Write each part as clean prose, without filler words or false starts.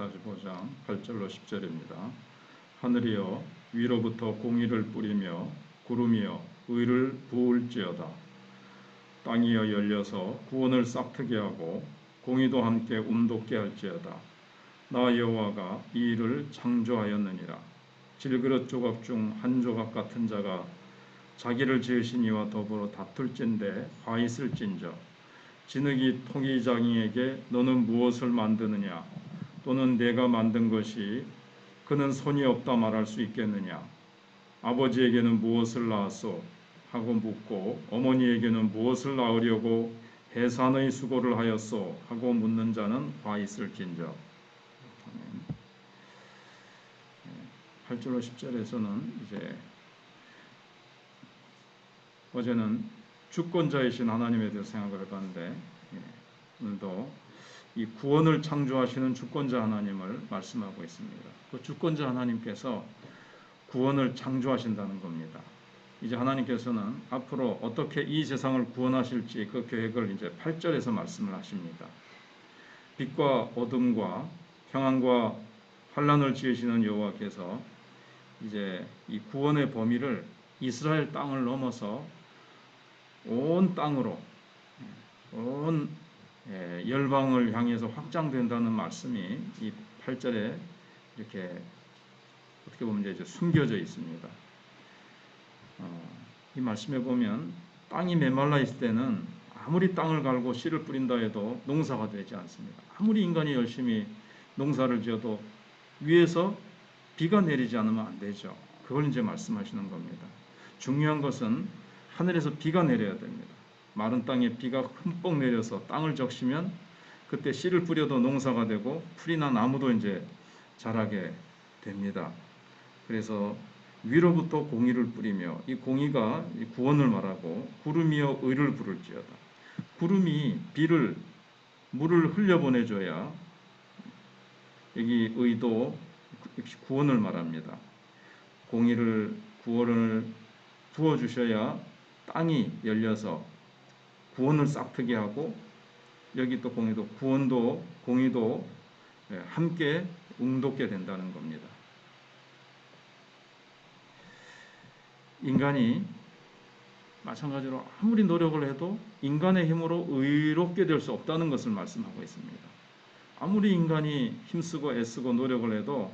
45장 8절로 10절입니다. 하늘이여 위로부터 공의를 뿌리며 구름이여 의를 부을지어다. 땅이여 열려서 구원을 싹트게 하고 공의도 함께 움돋게 할지어다. 나 여호와가 이 일을 창조하였느니라. 질그릇 조각 중 한 조각 같은 자가 자기를 지으신 이와 더불어 다툴진대 화 있을진저 진흙이 토기장이에게 너는 무엇을 만드느냐 또는 내가 만든 것이 그는 손이 없다 말할 수 있겠느냐. 아버지에게는 무엇을 낳았소 하고 묻고 어머니에게는 무엇을 낳으려고 해산의 수고를 하였소 하고 묻는 자는 화 있을진저. 8절로 10절에서는 이제 어제는 주권자이신 하나님에 대해서 생각을 해봤는데 오늘도 이 구원을 창조하시는 주권자 하나님을 말씀하고 있습니다. 그 주권자 하나님께서 구원을 창조하신다는 겁니다. 이제 하나님께서는 앞으로 어떻게 이 세상을 구원하실지 그 계획을 이제 8절에서 말씀을 하십니다. 빛과 어둠과 평안과 환란을 지으시는 여호와께서 이제 이 구원의 범위를 이스라엘 땅을 넘어서 온 땅으로 온 열방을 향해서 확장된다는 말씀이 이 8절에 이렇게 어떻게 보면 이제 숨겨져 있습니다. 이 말씀에 보면 땅이 메말라 있을 때는 아무리 땅을 갈고 씨를 뿌린다 해도 농사가 되지 않습니다. 아무리 인간이 열심히 농사를 지어도 위에서 비가 내리지 않으면 안 되죠. 그걸 이제 말씀하시는 겁니다. 중요한 것은 하늘에서 비가 내려야 됩니다. 마른 땅에 비가 흠뻑 내려서 땅을 적시면 그때 씨를 뿌려도 농사가 되고 풀이나 나무도 이제 자라게 됩니다. 그래서 위로부터 공의를 뿌리며 이 공의가 구원을 말하고 구름이여 의를 부를지어다. 구름이 비를 물을 흘려보내줘야 여기 의도 구원을 말합니다. 공의를 구원을 부어주셔야 땅이 열려서 구원을 싹트게 하고 여기 또 공의도 구원도 공의도 함께 움돋게 된다는 겁니다. 인간이 마찬가지로 아무리 노력을 해도 인간의 힘으로 의롭게 될 수 없다는 것을 말씀하고 있습니다. 아무리 인간이 힘쓰고 애쓰고 노력을 해도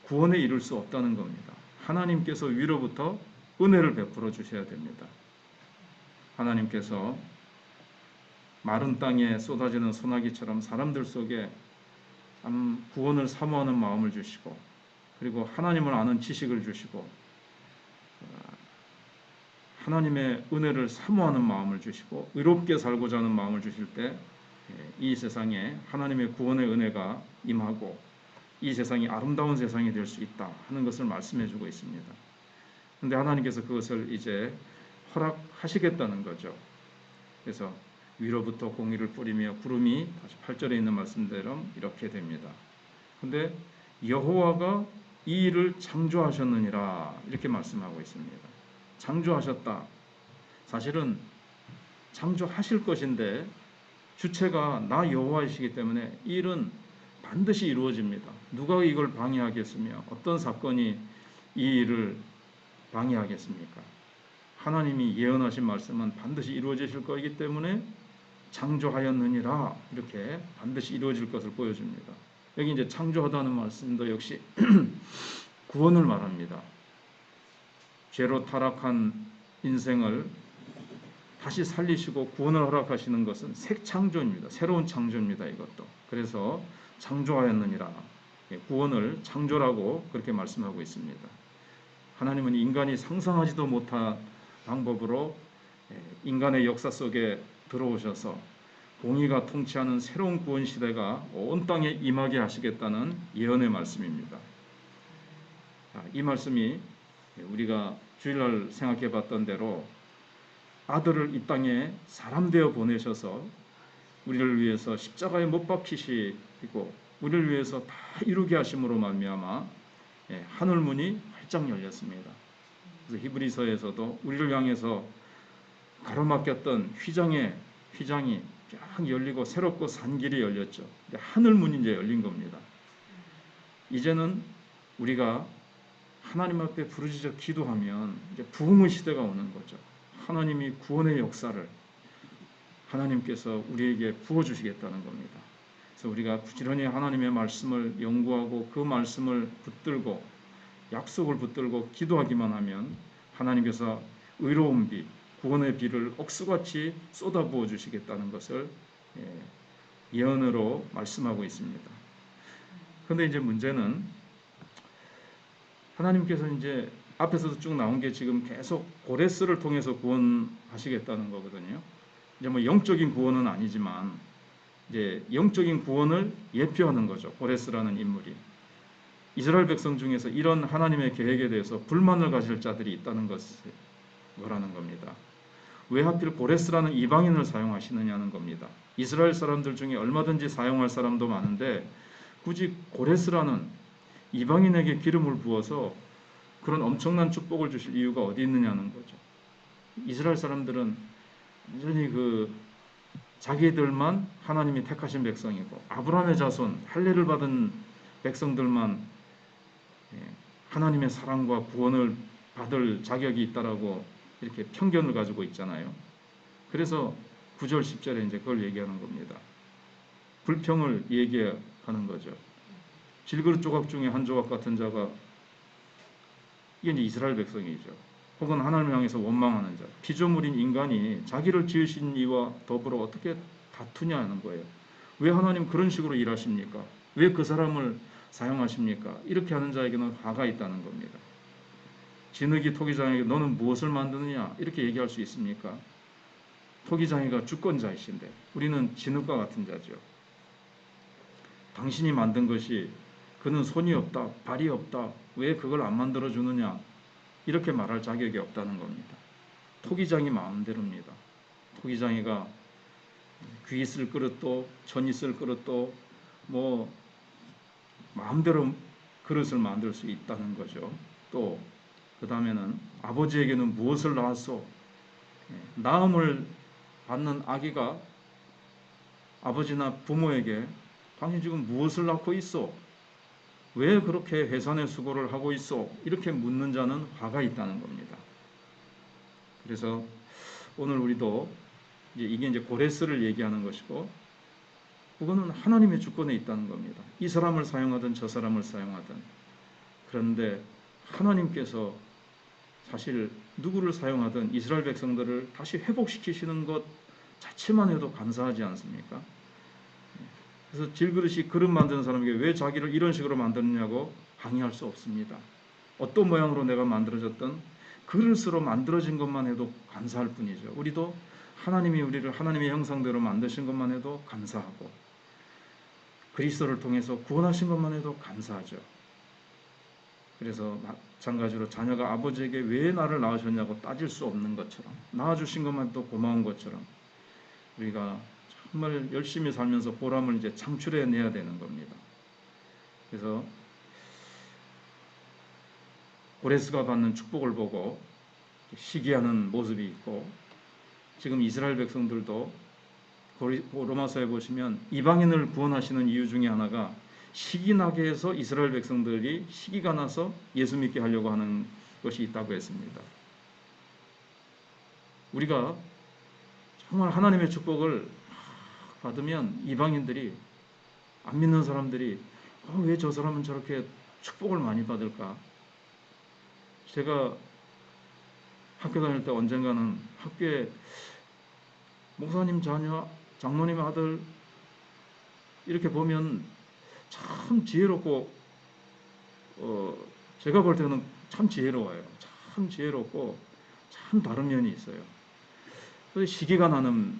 구원에 이룰 수 없다는 겁니다. 하나님께서 위로부터 은혜를 베풀어 주셔야 됩니다. 하나님께서 마른 땅에 쏟아지는 소나기처럼 사람들 속에 구원을 사모하는 마음을 주시고 그리고 하나님을 아는 지식을 주시고 하나님의 은혜를 사모하는 마음을 주시고 의롭게 살고자 하는 마음을 주실 때 이 세상에 하나님의 구원의 은혜가 임하고 이 세상이 아름다운 세상이 될 수 있다 하는 것을 말씀해 주고 있습니다. 그런데 하나님께서 그것을 이제 허락하시겠다는 거죠. 그래서 위로부터 공의를 뿌리며 구름이 다시 8절에 있는 말씀대로 이렇게 됩니다. 그런데 여호와가 이 일을 창조하셨느니라 이렇게 말씀하고 있습니다. 창조하셨다. 사실은 창조하실 것인데 주체가 나 여호와이시기 때문에 이 일은 반드시 이루어집니다. 누가 이걸 방해하겠으며 어떤 사건이 이 일을 방해하겠습니까? 하나님이 예언하신 말씀은 반드시 이루어지실 것이기 때문에 창조하였느니라 이렇게 반드시 이루어질 것을 보여줍니다. 여기 이제 창조하다는 말씀도 역시 구원을 말합니다. 죄로 타락한 인생을 다시 살리시고 구원을 허락하시는 것은 새 창조입니다. 새로운 창조입니다. 이것도. 그래서 창조하였느니라. 구원을 창조라고 그렇게 말씀하고 있습니다. 하나님은 인간이 상상하지도 못한 방법으로 인간의 역사 속에 들어오셔서 공의가 통치하는 새로운 구원 시대가 온 땅에 임하게 하시겠다는 예언의 말씀입니다. 이 말씀이 우리가 주일날 생각해 봤던 대로 아들을 이 땅에 사람 되어 보내셔서 우리를 위해서 십자가에 못 박히시고 우리를 위해서 다 이루게 하심으로 말미암아 하늘 문이 활짝 열렸습니다. 그래서 히브리서에서도 우리를 향해서 가로막혔던 휘장이 쫙 열리고 새롭고 산 길이 열렸죠. 하늘 문이 이제 열린 겁니다. 이제는 우리가 하나님 앞에 부르짖어 기도하면 이제 부흥의 시대가 오는 거죠. 하나님이 구원의 역사를 하나님께서 우리에게 부어주시겠다는 겁니다. 그래서 우리가 부지런히 하나님의 말씀을 연구하고 그 말씀을 붙들고 약속을 붙들고 기도하기만 하면 하나님께서 의로운 비, 구원의 비를 억수같이 쏟아부어 주시겠다는 것을 예언으로 말씀하고 있습니다. 그런데 이제 문제는 하나님께서 이제 앞에서도 쭉 나온 게 지금 계속 고레스를 통해서 구원하시겠다는 거거든요. 이제 뭐 영적인 구원은 아니지만 이제 영적인 구원을 예표하는 거죠. 고레스라는 인물이. 이스라엘 백성 중에서 이런 하나님의 계획에 대해서 불만을 가질 자들이 있다는 것을 뭐라는 겁니다. 왜 하필 고레스라는 이방인을 사용하시느냐는 겁니다. 이스라엘 사람들 중에 얼마든지 사용할 사람도 많은데 굳이 고레스라는 이방인에게 기름을 부어서 그런 엄청난 축복을 주실 이유가 어디 있느냐는 거죠. 이스라엘 사람들은 완전히 자기들만 하나님이 택하신 백성이고 아브라함의 자손 할례를 받은 백성들만 하나님의 사랑과 구원을 받을 자격이 있다라고 이렇게 편견을 가지고 있잖아요. 그래서 9절 10절에 이제 그걸 얘기하는 겁니다. 불평을 얘기하는 거죠. 질그릇 조각 중에 한 조각 같은 자가 이게 이제 이스라엘 백성이죠. 혹은 하나님을 향해서 원망하는 자. 피조물인 인간이 자기를 지으신 이와 더불어 어떻게 다투냐는 거예요. 왜 하나님 그런 식으로 일하십니까? 왜 그 사람을 사용하십니까? 이렇게 하는 자에게는 화가 있다는 겁니다. 진흙이 토기장에게 너는 무엇을 만드느냐? 이렇게 얘기할 수 있습니까? 토기장이가 주권자이신데 우리는 진흙과 같은 자죠. 당신이 만든 것이 그는 손이 없다, 발이 없다, 왜 그걸 안 만들어 주느냐? 이렇게 말할 자격이 없다는 겁니다. 토기장이 마음대로입니다. 토기장이가 귀 있을 그릇도 천 있을 그릇도 뭐 마음대로 그릇을 만들 수 있다는 거죠. 또 그 다음에는 아버지에게는 무엇을 낳았소? 낳음을 받는 아기가 아버지나 부모에게 당신 지금 무엇을 낳고 있어? 왜 그렇게 해산의 수고를 하고 있어? 이렇게 묻는 자는 화가 있다는 겁니다. 그래서 오늘 우리도 이게 이제 고레스를 얘기하는 것이고 그거는 하나님의 주권에 있다는 겁니다. 이 사람을 사용하든 저 사람을 사용하든. 그런데 하나님께서 사실 누구를 사용하든 이스라엘 백성들을 다시 회복시키시는 것 자체만 해도 감사하지 않습니까? 그래서 질그릇이 그릇 만드는 사람에게 왜 자기를 이런 식으로 만드느냐고 항의할 수 없습니다. 어떤 모양으로 내가 만들어졌든 그릇으로 만들어진 것만 해도 감사할 뿐이죠. 우리도 하나님이 우리를 하나님의 형상대로 만드신 것만 해도 감사하고 그리스도를 통해서 구원하신 것만 해도 감사하죠. 그래서 마찬가지로 자녀가 아버지에게 왜 나를 낳으셨냐고 따질 수 없는 것처럼 낳아주신 것만 해도 고마운 것처럼 우리가 정말 열심히 살면서 보람을 이제 창출해내야 되는 겁니다. 그래서 고레스가 받는 축복을 보고 시기하는 모습이 있고 지금 이스라엘 백성들도 로마서에 보시면 이방인을 구원하시는 이유 중에 하나가 시기 나게 해서 이스라엘 백성들이 시기가 나서 예수 믿게 하려고 하는 것이 있다고 했습니다. 우리가 정말 하나님의 축복을 받으면 이방인들이 안 믿는 사람들이 왜 저 사람은 저렇게 축복을 많이 받을까? 제가 학교 다닐 때 언젠가는 학교에 목사님 자녀, 장로님 아들 이렇게 보면 참 지혜롭고 제가 볼 때는 참 지혜로워요. 참 지혜롭고 참 다른 면이 있어요. 그래서 시기가 나는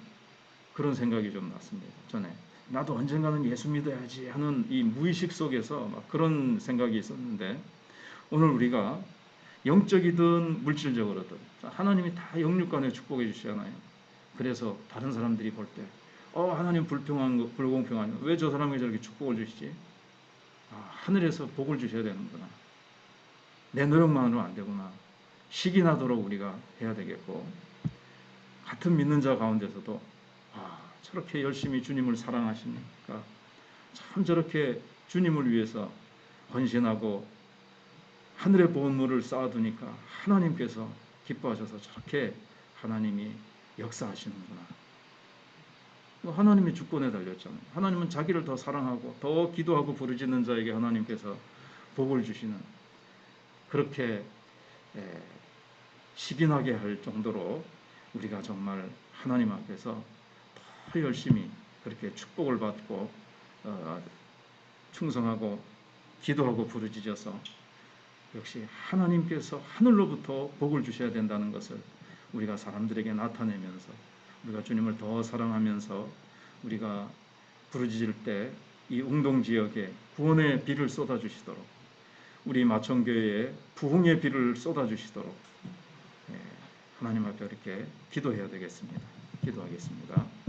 그런 생각이 좀 났습니다. 전에 나도 언젠가는 예수 믿어야지 하는 이 무의식 속에서 막 그런 생각이 있었는데 오늘 우리가 영적이든 물질적으로든 하나님이 다 영육간에 축복해 주시잖아요. 그래서 다른 사람들이 볼 때 하나님 불공평한 왜 저 사람에게 저렇게 축복을 주시지? 하늘에서 복을 주셔야 되는구나. 내 노력만으로 안 되구나. 시기 나도록 우리가 해야 되겠고 같은 믿는 자 가운데서도 저렇게 열심히 주님을 사랑하십니까? 참 저렇게 주님을 위해서 헌신하고 하늘의 보물을 쌓아두니까 하나님께서 기뻐하셔서 저렇게 하나님이 역사하시는구나. 하나님이 주권에 달렸잖아요. 하나님은 자기를 더 사랑하고 더 기도하고 부르짖는 자에게 하나님께서 복을 주시는, 그렇게 시기나게 할 정도로 우리가 정말 하나님 앞에서 더 열심히 그렇게 축복을 받고 충성하고 기도하고 부르짖어서 역시 하나님께서 하늘로부터 복을 주셔야 된다는 것을 우리가 사람들에게 나타내면서, 우리가 주님을 더 사랑하면서 우리가 부르짖을 때 이 웅동 지역에 구원의 비를 쏟아주시도록, 우리 마천교회에 부흥의 비를 쏟아주시도록 하나님 앞에 이렇게 기도해야 되겠습니다. 기도하겠습니다.